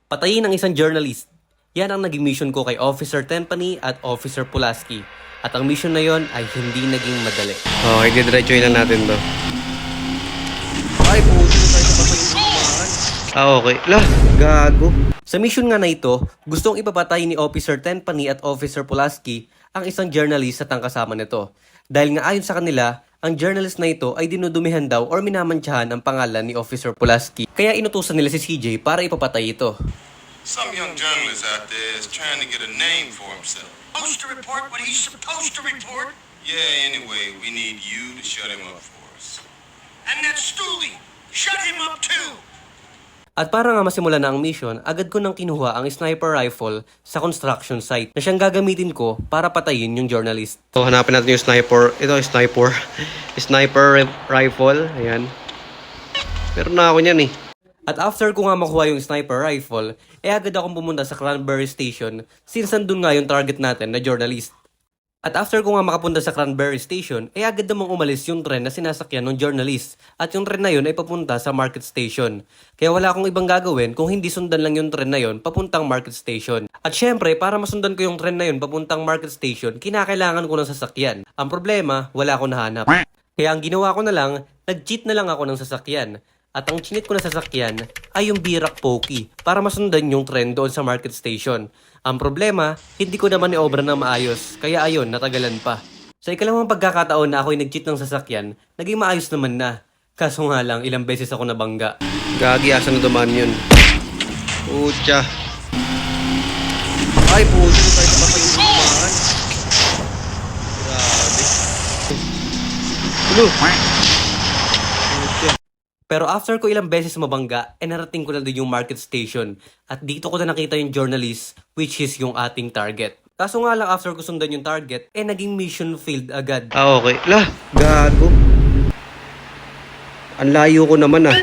Patayin ang isang journalist. Yan ang naging mission ko kay Officer Tenpenny at Officer Pulaski. At ang mission na yon ay hindi naging madali. Okay, didiretsuhin na natin to. Ay, puto tayo sa patay. Okay. Lah, gago. Sa mission nga na ito, gustong ipapatay ni Officer Tenpenny at Officer Pulaski ang isang journalist at ang kasama nito. Dahil nga ayon sa kanila, ang journalist na ito ay dinudumihan daw or minamantsahan ang pangalan ni Officer Pulaski. Kaya inutusan nila si CJ para ipapatay ito. Some young journalist out there is trying to get a name for himself. Supposed to report what he's supposed to report? Yeah, anyway, we need you to shut him up for us. And that Stooley, shut him up too! At para nga masimula na ang mission, agad ko nang kinuha ang sniper rifle sa construction site na siyang gagamitin ko para patayin yung journalist. So, hanapin natin yung sniper. Ito, sniper. Sniper rifle. Ayan. Meron na ako niyan eh. At after ko nga makuha yung sniper rifle, agad akong pumunta sa Cranberry Station since nandun nga yung target natin na journalist. At after ko nga makapunta sa Cranberry Station, agad namang umalis yung tren na sinasakyan ng journalist. At yung tren na yun ay papunta sa Market Station. Kaya wala akong ibang gagawin kung hindi sundan lang yung tren na yun papuntang Market Station. At syempre, para masundan ko yung tren na yun papuntang Market Station, kinakailangan ko ng sasakyan. Ang problema, wala akong nahanap. Kaya ang ginawa ko na lang, nag-cheat na lang ako ng sasakyan. At ang chinit ko na sasakyan ay yung Birak Pokey para masundan yung tren doon sa Market Station. Ang problema, hindi ko naman i-obra na maayos, kaya ayun, natagalan pa. Sa ikalawang pagkakataon na ako'y nag-cheat ng sasakyan, naging maayos naman na. Kaso nga lang, ilang beses ako nabangga. Gagi, asan na dumaan yun? Pucha. Ay, puto tayo sa patay yung dumaan. Grabe. Ulo. Pero after ko ilang beses mabangga, narating ko na din yung Market Station. At dito ko na nakita yung journalist, which is yung ating target. Kaso nga lang after ko sundan yung target, naging mission failed agad. Okay. Lah, gago. Ang layo ko naman ah.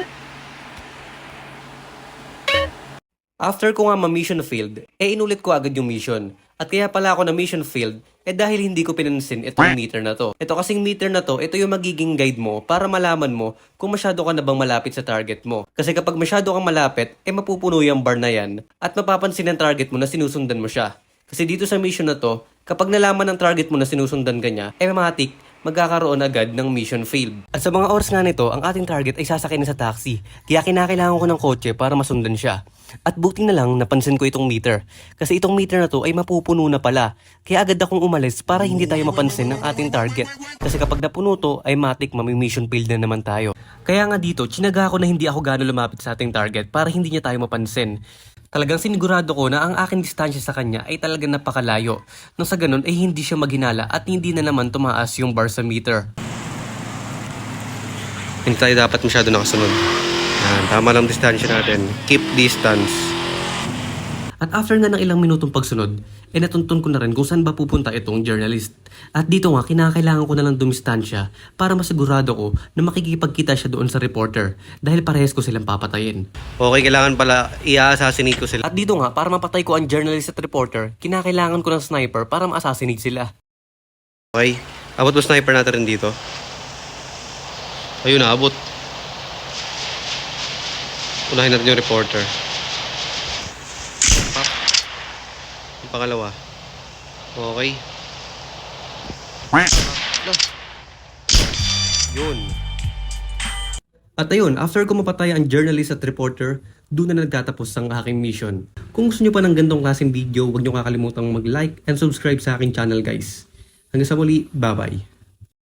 After ko nga ma-mission failed, inulit ko agad yung mission. At kaya pala ako na mission failed, dahil hindi ko pinansin itong meter na to. Ito kasing meter na to, ito yung magiging guide mo para malaman mo kung masyado ka na bang malapit sa target mo. Kasi kapag masyado kang malapit, mapupuno yung bar na yan at mapapansin ng target mo na sinusundan mo siya. Kasi dito sa mission na to, kapag nalaman ng target mo na sinusundan ka niya, matik, magkakaroon agad ng mission failed. At sa mga oras nga nito, ang ating target ay sasakay na sa taxi. Kaya kinakailangan ko ng kotse para masundan siya. At buti na lang napansin ko itong meter. Kasi itong meter na to ay mapupuno na pala. Kaya agad akong umalis para hindi tayo mapansin ng ating target. Kasi kapag napuno to, ay matik mission failed na naman tayo. Kaya nga dito, tsinaga ko na hindi ako gano'ng lumapit sa ating target para hindi niya tayo mapansin. Talagang sinigurado ko na ang aking distansya sa kanya ay talagang napakalayo. Nang sa ganun ay hindi siya maghinala at hindi na naman tumaas yung bar sa meter. Hindi tayo dapat masyado nakasunod. Yan, tama lang distansya natin. Keep distance. At after nga ng ilang minutong pagsunod, natuntun ko na rin kung saan ba pupunta itong journalist. At dito nga, kinakailangan ko na lang dumistansya para masigurado ko na makikipagkita siya doon sa reporter dahil parehas ko silang papatayin. Okay, kailangan pala i-assassinate ko sila. At dito nga, para mapatay ko ang journalist at reporter, kinakailangan ko ng sniper para ma-assassinate sila. Okay, abot mo sniper natin rin dito. Ayun na, abot. Unahin natin yung reporter. Pop. Yung pangalawa. Okay. Yun. At ayun, after ko mapatay ang journalist at reporter, doon na nagtatapos ang aking mission. Kung gusto nyo pa ng gantong klaseng video, huwag nyo kakalimutang mag-like and subscribe sa aking channel guys. Hanggang sa muli, bye-bye.